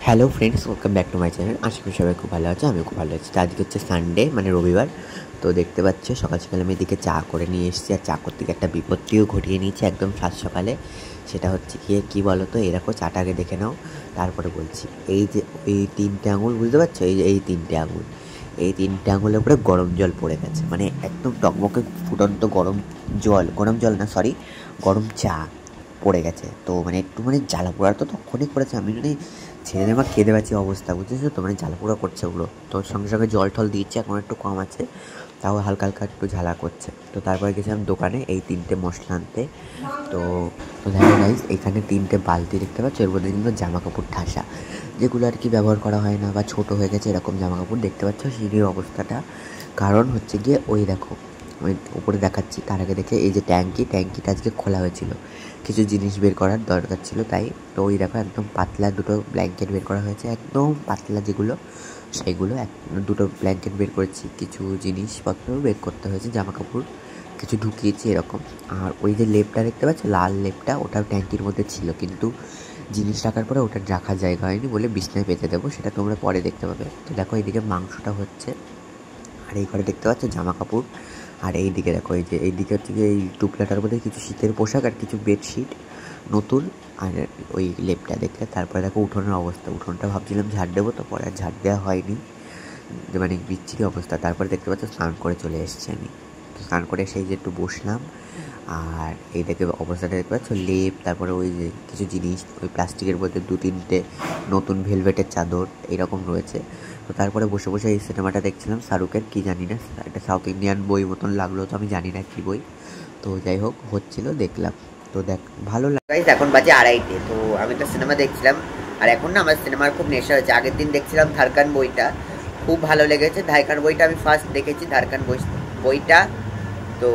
Hello friends, welcome back to my channel. আশা করি সবাই খুব ভালো আছে, আমিও খুব ভালো আছি। তো আজকে হচ্ছে সানডে, মানে রবিবার। তো দেখতে পাচ্ছ সকাল সকালে আমি এদিকে চা করে নিয়ে এসেছি, আর চা করতে গিয়ে একটা বিপত্তিও ঘটিয়ে নিয়েছি একদম সাত সকালে। সেটা হচ্ছে গিয়ে কী বলো তো, এরকম চাটা আগে দেখে নাও, তারপরে বলছি। এই যে এই তিনটে আঙুল বুঝতে পারছো, এই তিনটে আঙুল, এই তিনটে আঙুলের উপরে গরম জল পড়ে গেছে, মানে একদম টকবকে ফুটন্ত গরম জল না, সরি, গরম চা পড়ে গেছে। তো মানে একটু মানে জ্বালা পোড়ার তো তখনই করেছে, আমি মানে ছেড়ে আমার খেতে পাচ্ছি অবস্থা, বুঝেছো তো, মানে জ্বালা পোড়া করছে ওগুলো। তো সঙ্গে সঙ্গে জল টল দিচ্ছে, এখন একটু কম আছে, তাও হালকা হালকা একটু ঝালা করছে। তো তারপরে গেছিলাম দোকানে এই তিনটে মশলা আনতে। তো তো দেখো গাইস, এখানে তিনটে বালতি দেখতে পাচ্ছ, এর মধ্যে কিন্তু জামা কাপড় ঠাসা, যেগুলো আর কি ব্যবহার করা হয় না বা ছোটো হয়ে গেছে এরকম জামা কাপড় দেখতে পাচ্ছ সিঁড়ির অবস্থাটা। কারণ হচ্ছে গিয়ে ওই দেখো, ওই উপরে দেখাচ্ছি, তার আগে দেখে এই যে ট্যাঙ্কিটা আজকে খোলা হয়েছিল, কিছু জিনিস বের করার দরকার ছিল তাই। তো ওই দেখো একদম পাতলা দুটো ব্ল্যাঙ্কেট বের করা হয়েছে, একদম পাতলা যেগুলো, সেইগুলো দুটো ব্ল্যাঙ্কেট বের করেছি, কিছু জিনিসপত্র বের করতে হয়েছে, জামা কাপড় কিছু ঢুকিয়েছি এরকম। আর ওই যে লেপটা দেখতে পাচ্ছ, লাল লেপটা, ওটাও ট্যাঙ্কির মধ্যে ছিল, কিন্তু জিনিস রাখার পরে ওটা রাখার জায়গা হয়নি বলে বিছনায় পেতে দেবো, সেটা তোমরা পরে দেখতে পাবে। তো দেখো এইদিকে মাংসটা হচ্ছে, আর এই ঘরে দেখতে পাচ্ছ জামা কাপড়। আর এই দিকে দেখো, এই যে এইদিকে হচ্ছে গিয়ে এই টুকলাটার মধ্যে কিছু শীতের পোশাক আর কিছু বেডশিট নতুন, আর ওই লেপটা দেখলে। তারপরে দেখো উঠোনের অবস্থা, উঠোনটা ভাবছিলাম ঝাড় দেবো, তো পরে আর ঝাড় দেওয়া হয়নি, মানে বিচ্ছিরি অবস্থা। তারপরে দেখতে পাচ্ছ স্নান করে চলে এসেছি আমি। তো স্নান করে সেই যে একটু বসলাম, আর এই দেখে অবস্থাটা দেখতে পাচ্ছ, লেপ, তারপরে ওই যে কিছু জিনিস, ওই প্লাস্টিকের মধ্যে দু তিনটে নতুন ভেলভেটের চাদর এরকম রয়েছে। তো তারপরে বসে বসে এই সিনেমাটা দেখছিলাম, শাহরুখের, কি জানি না, একটা সাউথ ইন্ডিয়ান বই মতন লাগলো, তো আমি জানি না কী বই। তো যাই হোক, হচ্ছিল, দেখলাম। তো দেখ, ভালো লাগে। এখন বাজে 2:30, তো আমি একটা সিনেমা দেখছিলাম। আর এখন না আমার সিনেমার খুব নেশা হয়েছে। আগের দিন দেখছিলাম ধারকান বইটা, খুব ভালো লেগেছে। ধারকান বইটা আমি ফার্স্ট দেখেছি, ধারকান বইটা। তো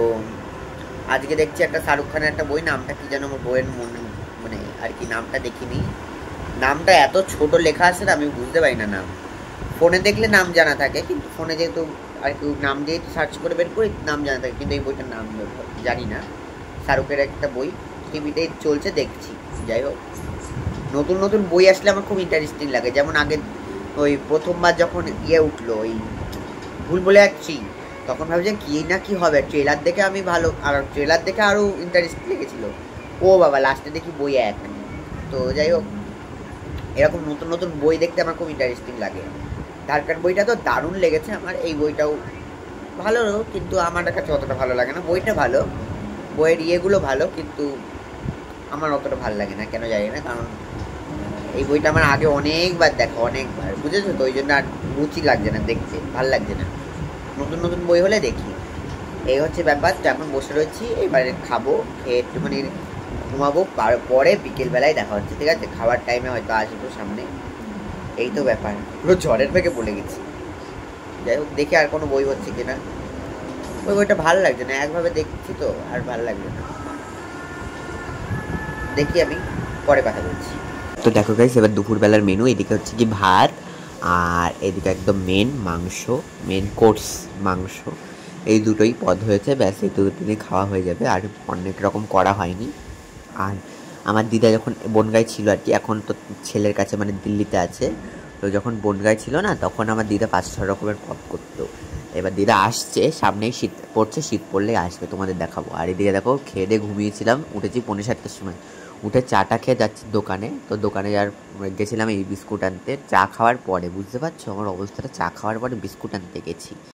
আজকে দেখছি একটা শাহরুখ খানের একটা বই, নামটা কি যেন, আমার বইয়ের মনে মানে আর কি নামটা দেখিনি। নামটা এত ছোট লেখা আছে না, আমি বুঝতে পারি না নাম। ফোনে দেখলে নাম জানা থাকে, কিন্তু ফোনে যেহেতু আর কি নাম দিয়ে সার্চ করে বের করি, নাম জানা থাকে, কিন্তু এই বইটার নাম জানি না। শাহরুখের একটা বই, টিভিতেই চলছে, দেখছি। যাই হোক, নতুন নতুন বই আসলে আমার খুব ইন্টারেস্টিং লাগে। যেমন আগে ওই প্রথমবার যখন উঠলো, ওই ভুল বলে যাচ্ছি, তখন ভাবছি কী না কী হবে, ট্রেলার দেখে আমি ভালো, আর ট্রেলার দেখে আরও ইন্টারেস্ট লেগেছিলো। ও বাবা, লাস্টে দেখি বই এক। তো যাই হোক, এরকম নতুন নতুন বই দেখতে আমার খুব ইন্টারেস্টিং লাগে। ধারকার বইটা তো দারুণ লেগেছে আমার। এই বইটাও ভালো, কিন্তু আমার কাছে অতটা ভালো লাগে না। বইটা ভালো, বইয়ের ইয়েগুলো ভালো, কিন্তু আমার অতটা ভালো লাগে না, কেন জানি না। কারণ এই বইটা আমার আগে অনেকবার দেখা, অনেকবার, বুঝেছো তো, ওই জন্য আর রুচি লাগছে না দেখতে, ভাল লাগছে না। নতুন নতুন বই হলে দেখি, এই হচ্ছে ব্যাপার। তো এখন বসে রয়েছি, এবারে খাবো, খেয়ে একটুখানি ঘুমাবো, পরে বিকেলবেলায় দেখা হচ্ছে, ঠিক আছে? খাবার টাইমে হয়তো আসবো সামনে। এই তো ব্যাপার, পুরো ঝড়ের থেকে বলে গেছি। যাই হোক, দেখি আর কোনো বই হচ্ছে কিনা। ওই বইটা ভালো লাগছে না, একভাবে দেখছি তো আর ভালো লাগছে না। দেখি, আমি পরে কথা বলছি। তো দেখো গাইস, এবার দুপুরবেলার মেনু, এদিকে হচ্ছে কি ভাত, আর এদিকে একদম মেন মাংস, মেন কোর্স মাংস, এই দুটোই পদ হয়েছে, ব্যাস এই দুটোই খাওয়া হয়ে যাবে, আর অনেক রকম করা হয়নি। আর আমার দিদা যখন বনগাঁয় ছিল আর কি, এখন তো ছেলের কাছে মানে দিল্লিতে আছে, তো যখন বনগাঁয় ছিল না, তখন আমার দিদা 5-6 রকমের পদ করতো। এবার দিদা আসছে, সামনেই শীত পড়ছে, শীত পড়লেই আসবে, তোমাদের দেখাবো। আর এদিকে দেখো, খেয়ে দিয়ে ঘুমিয়েছিলাম, উঠেছি 5:45-এর সময়, উঠে চাটা খেয়ে যাচ্ছি দোকানে। তো দোকানে গেছিলাম এই বিস্কুট আনতে, চা খাওয়ার পরে, বুঝতে পারছো আমার অবস্থাটা, চা খাওয়ার পরে বিস্কুট আনতে গেছি।